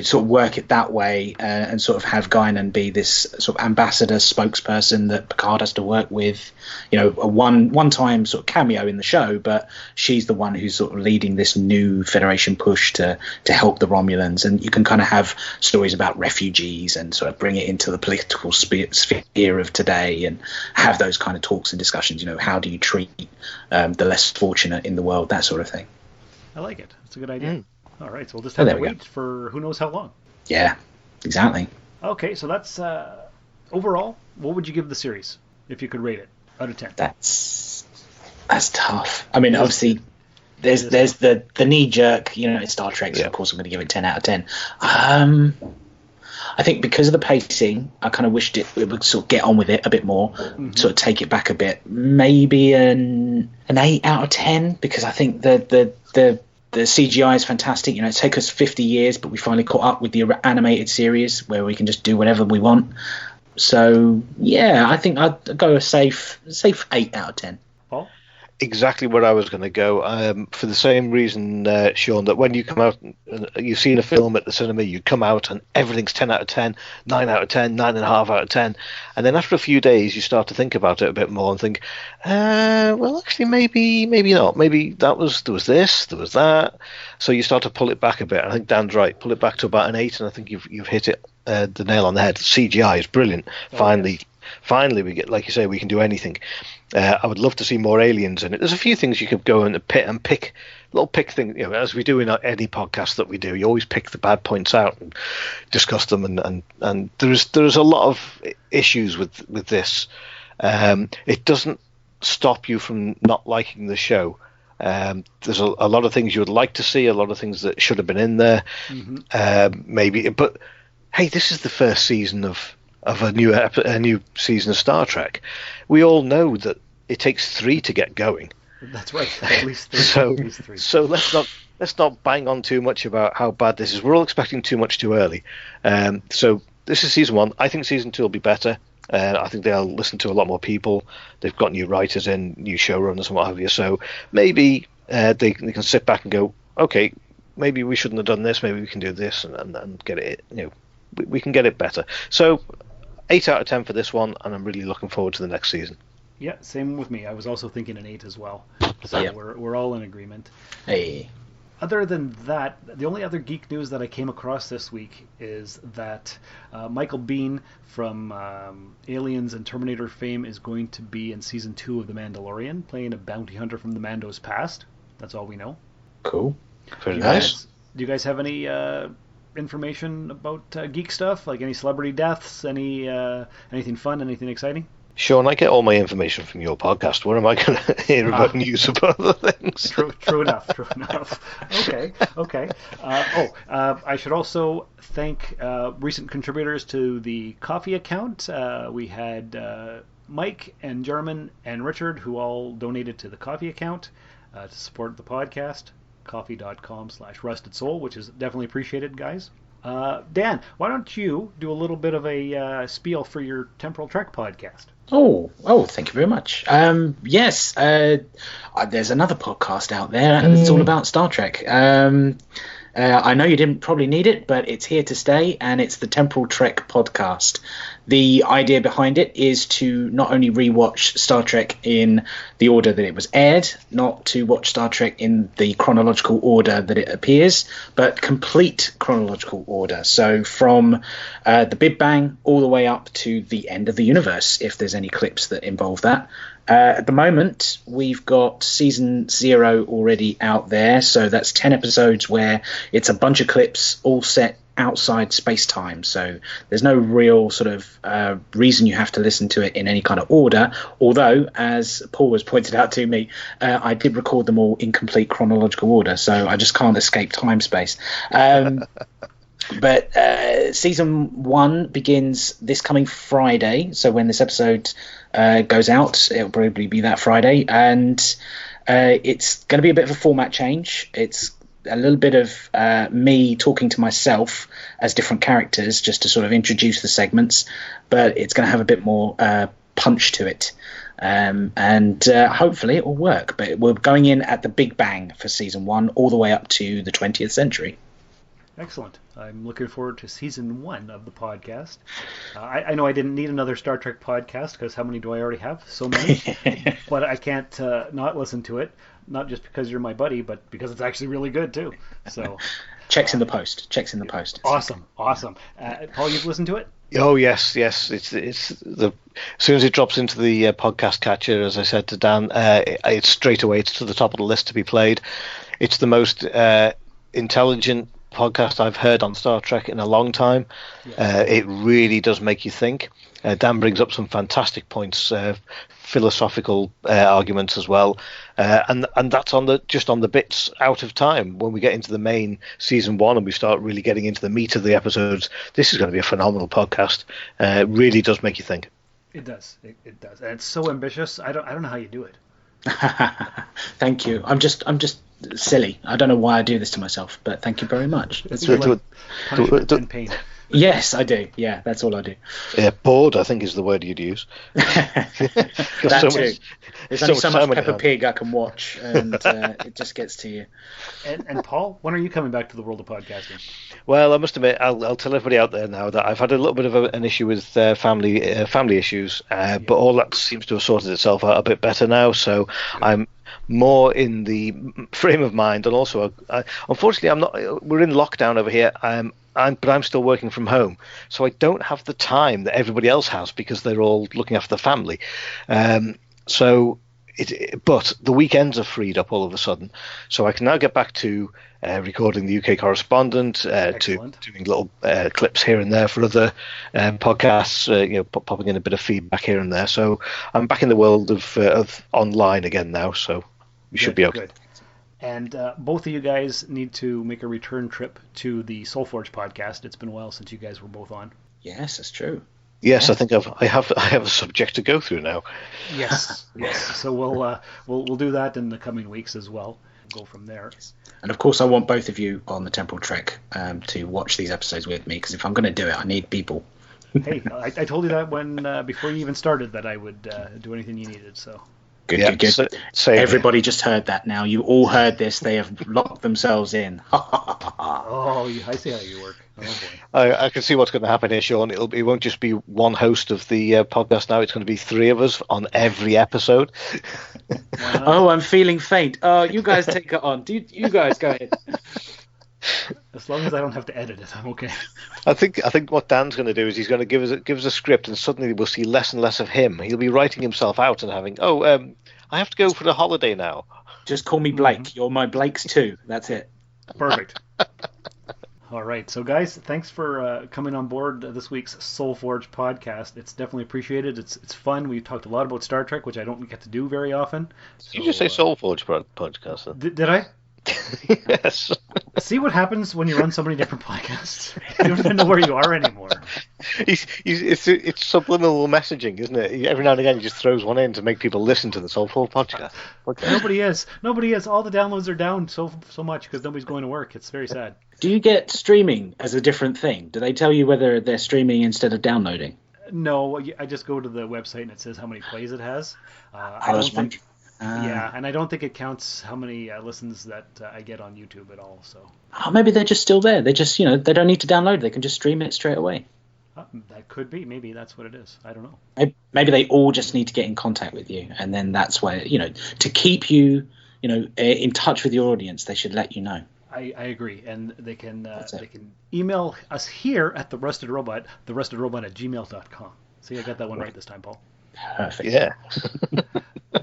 sort of work it that way and sort of have Guinan be this sort of ambassador spokesperson that Picard has to work with, a one-time sort of cameo in the show, but she's the one who's sort of leading this new Federation push to help the Romulans. And you can kind of have stories about refugees and sort of bring it into the political sphere of today and have those kind of talks and discussions. How do you treat the less fortunate in the world, that sort of thing. I like it. It's a good idea. All right, so we'll just have to wait for who knows how long. Yeah, exactly. Okay, so that's overall. What would you give the series if you could rate it out of 10? That's tough. I mean, obviously, there's the knee jerk. It's Star Trek, so of course I'm going to give it 10 out of 10. I think because of the pacing, I kind of wished it would sort of get on with it a bit more, sort of take it back a bit. Maybe an 8 out of 10, because I think the CGI is fantastic. It's taken us 50 years, but we finally caught up with the animated series where we can just do whatever we want. So, yeah, I think I'd go a safe 8 out of 10. Paul? Exactly where I was going to go. For the same reason, Shaun, that when you come out, you've seen a film at the cinema, you come out and everything's 10 out of 10, 9 out of 10, 9.5 out of 10. And then after a few days, you start to think about it a bit more and think, well, actually, maybe not. Maybe there was this, there was that. So you start to pull it back a bit. I think Dan's right. Pull it back to about an 8, and I think you've hit it the nail on the head. CGI is brilliant. Finally, we get, like you say, we can do anything. I would love to see more aliens in it. There's a few things you could go in and pick things, as we do in any podcast that we do. You always pick the bad points out and discuss them, and there's a lot of issues with this. It doesn't stop you from not liking the show. There's a lot of things you would like to see, a lot of things that should have been in there, maybe. But hey, this is the first season of a new season of Star Trek. We all know that it takes 3 to get going. That's right, at least 3. So let's not bang on too much about how bad this is. We're all expecting too much too early. So this is season 1. I think season 2 will be better. I think they'll listen to a lot more people. They've got new writers in, new showrunners and what have you. So maybe they can sit back and go, okay, maybe we shouldn't have done this. Maybe we can do this and get it. We can get it better. So 8 out of 10 for this one, and I'm really looking forward to the next season. Yeah, same with me. I was also thinking an 8 as well. So we're all in agreement. Hey. Other than that, the only other geek news that I came across this week is that Michael Biehn from Aliens and Terminator fame is going to be in season 2 of The Mandalorian, playing a bounty hunter from the Mando's past. That's all we know. Cool. Very nice. Do you guys have any information about geek stuff, like any celebrity deaths, anything fun, anything exciting? Shaun, I get all my information from your podcast. Where am I going to hear about news about other things? True enough. Okay. I should also thank recent contributors to the Coffee account. We had Mike and German and Richard, who all donated to the Coffee account to support the podcast. Coffee.com/rustedsoul, which is definitely appreciated, guys. Dan, why don't you do a little bit of a spiel for your Temporal Trek podcast? Oh, thank you very much. Yes, there's another podcast out there that's all about Star Trek. I know you didn't probably need it, but it's here to stay, and it's the Temporal Trek podcast. The idea behind it is to not only rewatch Star Trek in the order that it was aired, not to watch Star Trek in the chronological order that it appears, but complete chronological order. So from the Big Bang all the way up to the end of the universe, if there's any clips that involve that. At the moment, we've got season 0 already out there, so that's 10 episodes where it's a bunch of clips all set outside space-time, so there's no real sort of reason you have to listen to it in any kind of order, although, as Paul has pointed out to me, I did record them all in complete chronological order, so I just can't escape time-space. But season 1 begins this coming Friday, so when this episode goes out, it'll probably be that Friday, and it's going to be a bit of a format change. It's a little bit of me talking to myself as different characters just to sort of introduce the segments, but it's going to have a bit more punch to it. And hopefully it will work, but we're going in at the Big Bang for season 1 all the way up to the 20th century. Excellent. I'm looking forward to season 1 of the podcast. I know I didn't need another Star Trek podcast because how many do I already have? So many. But I can't not listen to it, not just because you're my buddy, but because it's actually really good too. So Checks in the post. Awesome. Paul, you've listened to it? Oh yes. It's the as soon as it drops into the podcast catcher, as I said to Dan, it's straight away. It's to the top of the list to be played. It's the most intelligent podcast I've heard on Star Trek in a long time. It really does make you think. Dan brings up some fantastic points, philosophical arguments as well, and that's on the bits out of time. When we get into the main season 1 and we start really getting into the meat of the episodes, this is going to be a phenomenal podcast. It really does make you think. It does. It does, and it's so ambitious. I don't know how you do it. Thank you. I'm just silly. I don't know why I do this to myself, but thank you very much. It's like punishment and pain. Yes, I do. Yeah, that's all I do. Yeah, bored, I think, is the word you'd use. That too. There's only so much Peppa Pig I can watch, and it just gets to you. And Paul, when are you coming back to the world of podcasting? Well, I must admit, I'll tell everybody out there now that I've had a little bit of an issue with family issues, but all that seems to have sorted itself out a bit better now. So I'm more in the frame of mind, and also, unfortunately, I'm not. We're in lockdown over here. But I'm still working from home, so I don't have the time that everybody else has because they're all looking after the family. But the weekends are freed up all of a sudden, so I can now get back to recording the UK Correspondent, to doing little clips here and there for other podcasts, popping in a bit of feedback here and there. So I'm back in the world of online again now, so we should be okay. Good. And both of you guys need to make a return trip to the Soulforge podcast. It's been a while since you guys were both on. Yes, that's true. Yes, I think I have a subject to go through now. Yes. So we'll do that in the coming weeks as well. Go from there. And of course, I want both of you on the Temporal Trek to watch these episodes with me, because if I'm going to do it, I need people. Hey, I told you that when before you even started that I would do anything you needed. So. Good. So everybody just heard that now. You all heard this. They have locked themselves in. Oh, I see how you work. Oh, boy. I can see what's going to happen here, Shaun. It won't just be one host of the podcast now. It's going to be 3 of us on every episode. Oh, I'm feeling faint. Oh, you guys take it on. You guys go ahead. As long as I don't have to edit it, I'm okay. I think what Dan's going to do is he's going to give us a script, and suddenly we'll see less and less of him. He'll be writing himself out and having, I have to go for the holiday now. Just call me Blake. You're my Blakes too. That's it. Perfect. All right. So, guys, thanks for coming on board this week's Soulforge podcast. It's definitely appreciated. It's fun. We've talked a lot about Star Trek, which I don't get to do very often. Did you just say Soulforge podcast? Did I? Yes. See what happens when you run so many different podcasts? You don't even know where you are anymore. It's subliminal messaging, isn't it? Every now and again, he just throws one in to make people listen to this whole podcast. Nobody is. All the downloads are down so much because nobody's going to work. It's very sad. Do you get streaming as a different thing? Do they tell you whether they're streaming instead of downloading? No, I just go to the website and it says how many plays it has. Yeah, and I don't think it counts how many listens that I get on YouTube at all. So. Oh, maybe they're just still there. They just, they don't need to download. They can just stream it straight away. That could be. Maybe that's what it is. I don't know. Maybe they all just need to get in contact with you, and then that's where to keep you, in touch with your audience. They should let you know. I agree, and they can email us here at therustedrobot, therustedrobot@gmail.com. See, I got that one right this time, Paul. Perfect. Yeah.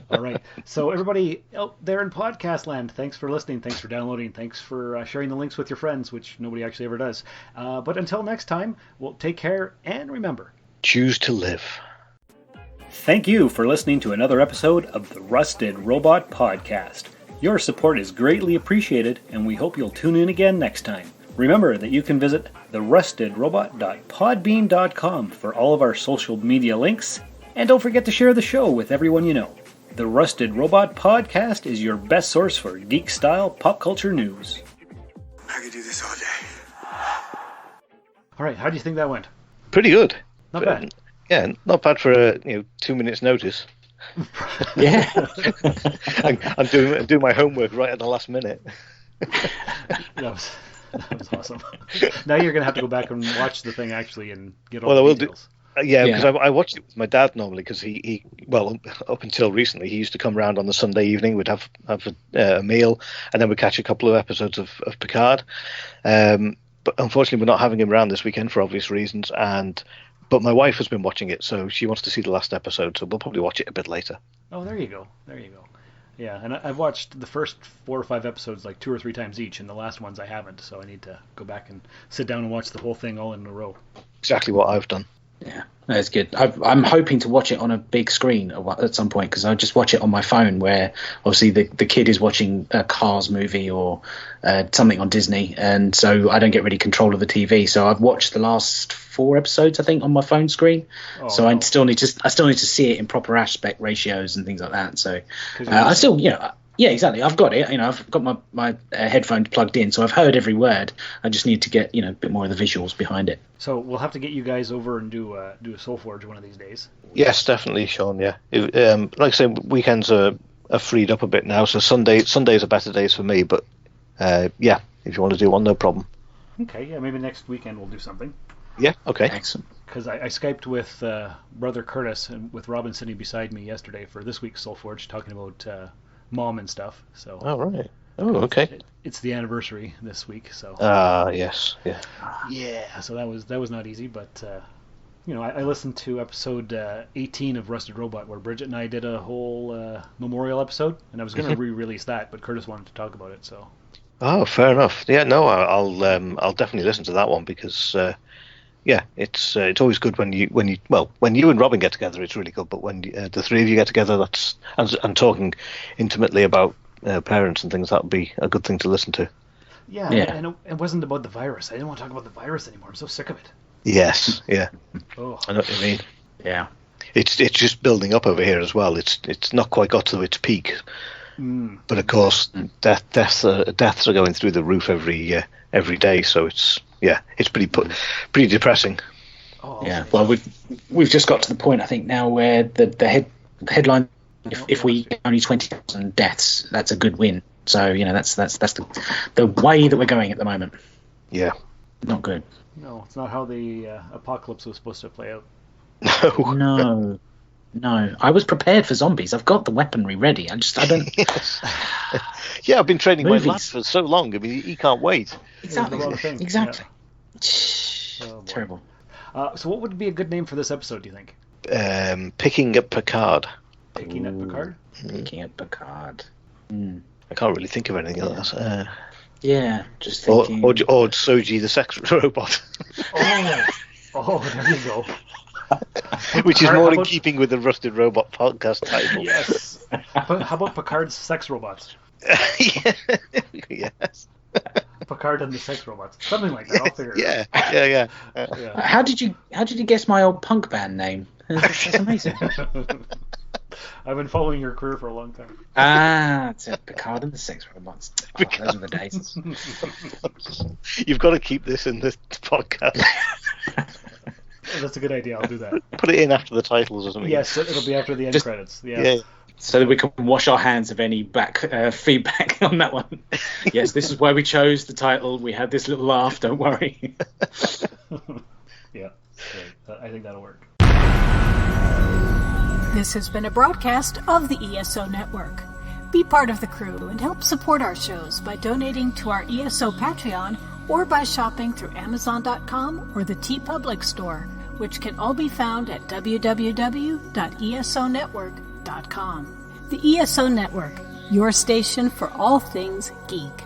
All right. So everybody out there in podcast land, thanks for listening. Thanks for downloading. Thanks for sharing the links with your friends, which nobody actually ever does. But until next time, well, take care and remember. Choose to live. Thank you for listening to another episode of the Rusted Robot Podcast. Your support is greatly appreciated, and we hope you'll tune in again next time. Remember that you can visit therustedrobot.podbean.com for all of our social media links, and don't forget to share the show with everyone you know. The Rusted Robot Podcast is your best source for geek-style pop culture news. I could do this all day. All right, how do you think that went? Pretty good. Not bad. Yeah, not bad for a 2 minutes notice. Yeah. I'm doing my homework right at the last minute. That was awesome. Now you're going to have to go back and watch the thing actually and get all the details. Because I watched it with my dad normally because he up until recently he used to come round on the Sunday evening. We'd have a meal and then we'd catch a couple of episodes of Picard. But unfortunately we're not having him around this weekend for obvious reasons. But my wife has been watching it, so she wants to see the last episode, so we'll probably watch it a bit later. Oh, there you go. Yeah, and I've watched the first 4 or 5 episodes like 2 or 3 times each, and the last ones I haven't, so I need to go back and sit down and watch the whole thing all in a row. Exactly what I've done. Yeah, that's good. I'm hoping to watch it on a big screen at some point because I just watch it on my phone where obviously the kid is watching a Cars movie or something on Disney, and so I don't get really control of the TV. So I've watched the last 4 episodes, I think, on my phone screen. So I still need to see it in proper aspect ratios and things like that. So I still, yeah, exactly. I've got it. I've got my headphones plugged in, so I've heard every word. I just need to get a bit more of the visuals behind it. So we'll have to get you guys over and do a Soul Forge one of these days. Yes, definitely, Shaun. Yeah, like I say, weekends are freed up a bit now, so Sundays are better days for me. But yeah, if you want to do one, no problem. Okay, yeah, maybe next weekend we'll do something. Yeah, okay. Excellent. Because I Skyped with Brother Curtis and with Robin sitting beside me yesterday for this week's Soul Forge, talking about Mom and stuff. So. Oh right. Oh okay. It's the anniversary this week, so. Yes, yeah. Yeah, so that was not easy, but I listened to episode 18 of Rusted Robot where Bridget and I did a whole memorial episode, and I was going to re-release that, but Curtis wanted to talk about it, so. Oh, fair enough. Yeah, no, I'll definitely listen to that one because. Yeah, it's always good when you and Robin get together, it's really good. But when the three of you get together, and talking intimately about parents and things, that would be a good thing to listen to. Yeah. And it wasn't about the virus. I didn't want to talk about the virus anymore. I'm so sick of it. Yes, yeah. Oh. I know what you mean. Yeah, it's just building up over here as well. It's not quite got to its peak, but of course deaths are going through the roof every day. So it's pretty depressing. Oh, yeah, well, we've just got to the point I think now where the headline, if we get only 20,000 deaths, that's a good win. So that's the way that we're going at the moment. Yeah, not good. No, it's not how the apocalypse was supposed to play out. No. I was prepared for zombies. I've got the weaponry ready. I don't. Yeah, I've been training my lad for so long. I mean, he can't wait. Exactly. Yeah. Terrible. So what would be a good name for this episode, do you think? Picking up Picard. Picking up Picard? Picking up Picard. I can't really think of anything else. Yeah, just thinking. Or Soji the sex robot. Oh, there you go. Which is more in keeping with the Rusted Robot podcast title. Yes. But how about Picard's sex robots? Yes. Picard and the Sex Robots. Something like that. I'll figure it out. Yeah. How did you guess my old punk band name? That's amazing. I've been following your career for a long time. It's Picard and the Sex Robots. Those are the days. You've got to keep this in this podcast. That's a good idea. I'll do that. Put it in after the titles or something. Yes, it'll be after the end credits. Yeah. So that we can wash our hands of any feedback on that one. Yes, this is why we chose the title. We had this little laugh. Don't worry. Yeah, great. I think that'll work. This has been a broadcast of the ESO Network. Be part of the crew and help support our shows by donating to our ESO Patreon or by shopping through Amazon.com or the TeePublic store, which can all be found at www.esonetwork.com. The ESO Network, your station for all things geek.